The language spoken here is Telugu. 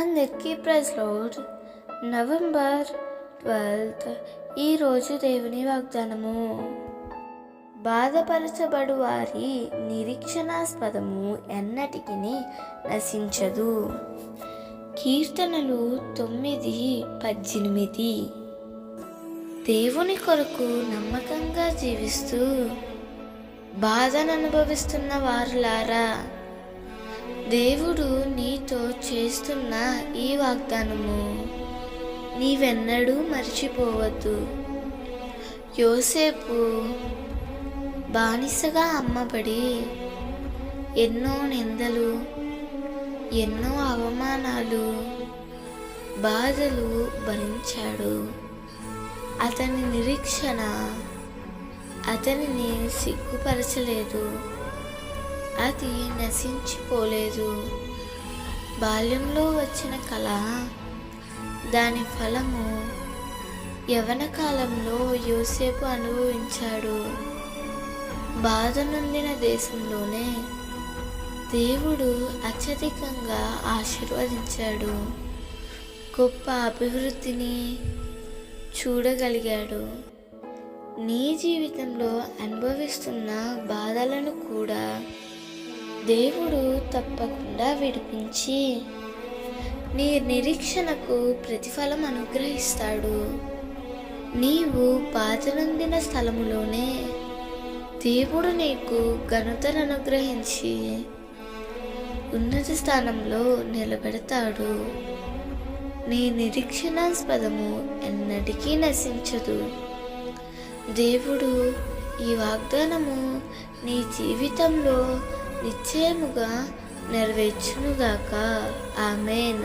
అందరికీ ప్రైజ్ లార్డ్. నవంబర్ 12 ఈరోజు దేవుని వాగ్దానము. బాధపరచబడు వారి నిరీక్షణాస్పదము ఎన్నటికి నశించదు. కీర్తనలు 9:18. దేవుని కొరకు నమ్మకంగా జీవిస్తూ బాధను అనుభవిస్తున్న వారులారా, దేవుడు నీతో చేస్తున్న ఈ వాగ్దానము నీవెన్నడూ మర్చిపోవద్దు. యోసేపు బానిసగా అమ్మబడి ఎన్నో నిందలు, ఎన్నో అవమానాలు, బాధలు భరించాడు. అతని నిరీక్షణ అతనిని సిగ్గుపరచలేదు, అది నశించిపోలేదు. బాల్యంలో వచ్చిన కళ, దాని ఫలము యవ్వన కాలంలో యోసేపు అనుభవించాడు. బాధ నొందిన దేశంలోనే దేవుడు అత్యధికంగా ఆశీర్వదించాడు. గొప్ప అభివృద్ధిని చూడగలిగాడు. నీ జీవితంలో అనుభవిస్తున్న బాధలను కూడా దేవుడు తప్పకుండా విడిపించి నీ నిరీక్షణకు ప్రతిఫలం అనుగ్రహిస్తాడు. నీవు బాధ నొందిన స్థలములోనే దేవుడు నీకు ఘనతను అనుగ్రహించి ఉన్నత స్థానంలో నిలబెడతాడు. నీ నిరీక్షణాస్పదము ఎన్నటికీ నశించదు. దేవుడు ఈ వాగ్దానము నీ జీవితంలో నిశ్చయముగా నెరవేర్చునుగాక. ఆమేన్.